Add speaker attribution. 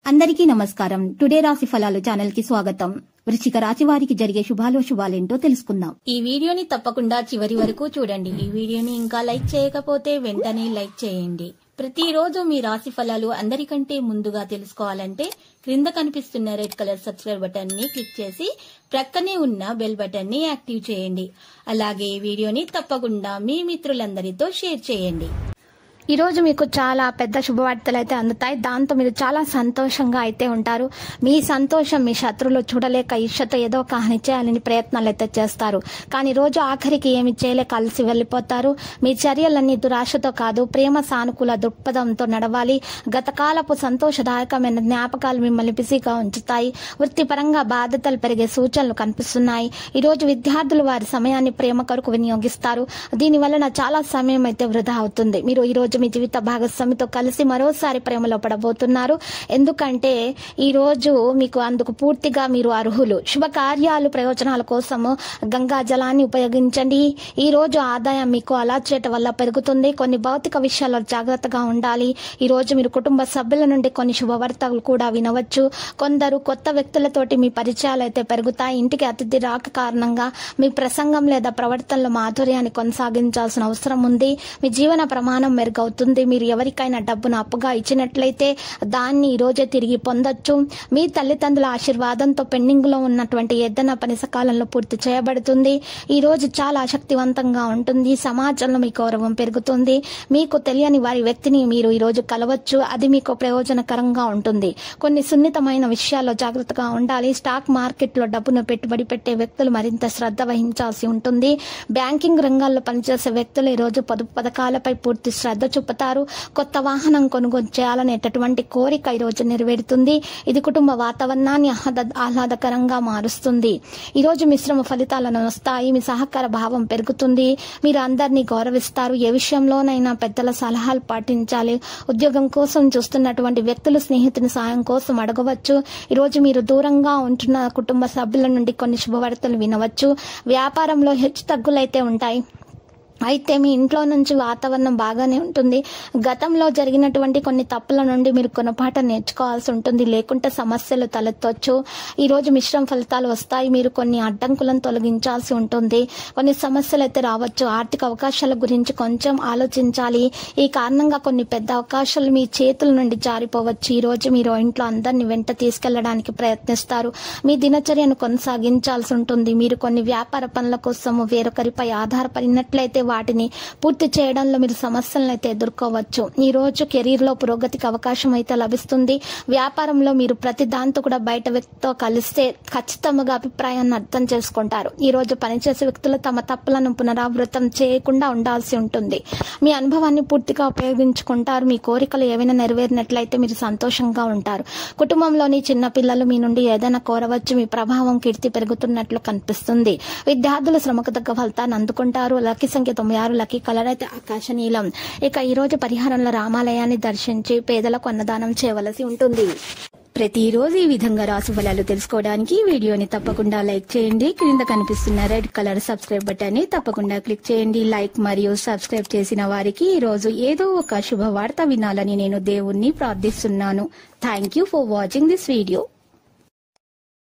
Speaker 1: అందరికీ నమస్కారం. టుడే రాశి ఫలాలు ఛానల్ కి స్వాగతం. వృశ్చిక రాశి వారికి జరిగే శుభాలేంటో తెలుసుకుందాం. ఈ వీడియోని తప్పకుండా చివరి వరకు చూడండి. ఈ వీడియోని ఇంకా లైక్ చేయకపోతే వెంటనే లైక్ చేయండి. ప్రతిరోజు మీ రాశి ఫలాలు అందరికంటే ముందుగా తెలుసుకోవాలంటే క్రింద కనిపిస్తున్న రెడ్ కలర్ సబ్స్క్రైబ్ బటన్ ని క్లిక్ చేసి ప్రక్కనే ఉన్న బెల్ బటన్ ని యాక్టివ్ చేయండి. అలాగే ఈ వీడియోని తప్పకుండా మీ మిత్రులందరితో షేర్ చేయండి.
Speaker 2: ఈ రోజు మీకు చాలా పెద్ద శుభవార్తలు అయితే అందుతాయి. దాంతో మీరు చాలా సంతోషంగా అయితే ఉంటారు. మీ సంతోషం మీ శత్రువులు చూడలేక ఈర్ష్యతో ఏదో ఒక హాని చేయాలని ప్రయత్నాలు అయితే చేస్తారు. కానీ రోజు ఆఖరికి ఏమి చేయలేక కలిసి వెళ్లిపోతారు. మీ చర్యలన్నీ దురాశతో కాదు, ప్రేమ సానుకూల దృక్పథంతో నడవాలి. గతకాలపు సంతోషదాయకమైన జ్ఞాపకాలు మిమ్మల్ని బిజీగా ఉంచుతాయి. వృత్తిపరంగా బాధ్యతలు పెరిగే సూచనలు కనిపిస్తున్నాయి. ఈ రోజు విద్యార్థులు వారి సమయాన్ని ప్రేమ కొరకు వినియోగిస్తారు. దీని వలన చాలా సమయం అయితే వృధా అవుతుంది. మీరు ఈ రోజు మీ జీవిత భాగస్వామితో కలిసి మరోసారి ప్రేమలో పడబోతున్నారు. ఎందుకంటే ఈ రోజు మీకు అందుకు పూర్తిగా మీరు అర్హులు. శుభకార్యాలు ప్రయోజనాల కోసము గంగా జలాన్ని ఉపయోగించండి. ఈ రోజు ఆదాయం మీకు అలా చేయటం వల్ల పెరుగుతుంది. కొన్ని భౌతిక విషయాల్లో జాగ్రత్తగా ఉండాలి. ఈ రోజు మీరు కుటుంబ సభ్యుల నుండి కొన్ని శుభవార్తలు కూడా వినవచ్చు. కొందరు కొత్త వ్యక్తులతోటి మీ పరిచయాలు అయితే పెరుగుతాయి. ఇంటికి అతిథి రాక కారణంగా మీ ప్రసంగం లేదా ప్రవర్తనలో మాధుర్యాన్ని కొనసాగించాల్సిన అవసరం ఉంది. మీ జీవన ప్రమాణం మెరుగవుతుంది. మీరు ఎవరికైనా డబ్బును అప్పుగా ఇచ్చినట్లయితే దాన్ని ఈ రోజే తిరిగి పొందొచ్చు. మీ తల్లిదండ్రుల ఆశీర్వాదంతో పెండింగ్ లో ఉన్నటువంటి ఏదైనా పని సకాలంలో పూర్తి చేయబడుతుంది. ఈ రోజు చాలా ఆసక్తివంతంగా ఉంటుంది. సమాజంలో మీ గౌరవం పెరుగుతుంది. మీకు తెలియని వారి వ్యక్తిని మీరు ఈ రోజు కలవచ్చు. అది మీకు ప్రయోజనకరంగా ఉంటుంది. కొన్ని సున్నితమైన విషయాల్లో జాగ్రత్తగా ఉండాలి. స్టాక్ మార్కెట్ లో డబ్బును పెట్టుబడి పెట్టే వ్యక్తులు మరింత శ్రద్ధ వహించాల్సి ఉంటుంది. బ్యాంకింగ్ రంగాల్లో పనిచేసే వ్యక్తులు ఈ రోజు పొదుపు పథకాలపై పూర్తి శ్రద్ధ చూపుతారు. కొత్త వాహనం కొనుగోలు చేయాలనేటటువంటి కోరిక ఈ రోజు నెరవేరుతుంది. ఇది కుటుంబ వాతావరణాన్ని ఆహ్లాదకరంగా మారుస్తుంది. ఈ రోజు మిశ్రమ ఫలితాలను వస్తాయి. మీ సహకార భావం పెరుగుతుంది. మీరు అందరినీ గౌరవిస్తారు. ఏ విషయంలోనైనా పెద్దల సలహాలు పాటించాలి. ఉద్యోగం కోసం చూస్తున్నటువంటి వ్యక్తులు స్నేహితుని సాయం కోసం అడగవచ్చు. ఈ రోజు మీరు దూరంగా ఉంటున్న కుటుంబ సభ్యుల నుండి కొన్ని శుభవార్తలు వినవచ్చు. వ్యాపారంలో హెచ్చు తగ్గులైతే ఉంటాయి. అయితే మీ ఇంట్లో నుంచి వాతావరణం బాగానే ఉంటుంది. గతంలో జరిగినటువంటి కొన్ని తప్పుల నుండి మీరు గుణపాఠం నేర్చుకోవాల్సి ఉంటుంది. లేకుంటే సమస్యలు తలెత్తవచ్చు. ఈ రోజు మిశ్రమ ఫలితాలు వస్తాయి. మీరు కొన్ని అడ్డంకులను తొలగించాల్సి ఉంటుంది. కొన్ని సమస్యలు అయితే రావచ్చు. ఆర్థిక అవకాశాల గురించి కొంచెం ఆలోచించాలి. ఈ కారణంగా కొన్ని పెద్ద అవకాశాలు మీ చేతుల నుండి జారిపోవచ్చు. ఈ రోజు మీరు ఇంట్లో అందరినీ వెంట తీసుకెళ్లడానికి ప్రయత్నిస్తారు. మీ దినచర్యను కొనసాగించాల్సి ఉంటుంది. మీరు కొన్ని వ్యాపార పనుల కోసం వేరొకరిపై ఆధారపడినట్లయితే వాటిని పూర్తి చేయడంలో మీరు సమస్యలను అయితే ఎదుర్కోవచ్చు. ఈ రోజు కెరీర్ లో పురోగతికి అవకాశం అయితే లభిస్తుంది. వ్యాపారంలో మీరు ప్రతి దాంతో కూడా బయట వ్యక్తితో కలిస్తే ఖచ్చితంగా అభిప్రాయాన్ని అర్థం చేసుకుంటారు. ఈ రోజు పనిచేసే వ్యక్తులు తమ తప్పులను పునరావృతం చేయకుండా ఉండాల్సి ఉంటుంది. మీ అనుభవాన్ని పూర్తిగా ఉపయోగించుకుంటారు. మీ కోరికలు ఏవైనా నెరవేరినట్లయితే మీరు సంతోషంగా ఉంటారు. కుటుంబంలోని చిన్న పిల్లలు మీ నుండి ఏదైనా కోరవచ్చు. మీ ప్రభావం కీర్తి పెరుగుతున్నట్లు కనిపిస్తుంది. విద్యార్థులు శ్రమకు తగ్గ ఫలితాన్ని అందుకుంటారు. లక్కీ సంఖ్య 96, లక్కీ కలర్ అయితే ఆకాశ నీలం. ఇక ఈ రోజు పరిహారంలో రామాలయాన్ని దర్శించి పేదలకు అన్నదానం చేయవలసి ఉంటుంది. ప్రతిరోజు ఈ విధంగా రాశి ఫలాలు తెలుసుకోవడానికి వీడియోని తప్పకుండా లైక్ చేయండి. క్రింద కనిపిస్తున్న రెడ్ కలర్ సబ్స్క్రైబ్ బటన్ ని తప్పకుండా క్లిక్ చేయండి. లైక్ మరియు సబ్స్క్రైబ్ చేసిన వారికి ఈ రోజు ఏదో ఒక శుభవార్త వినాలని నేను దేవుణ్ణి ప్రార్థిస్తున్నాను. Thank you for watching this video.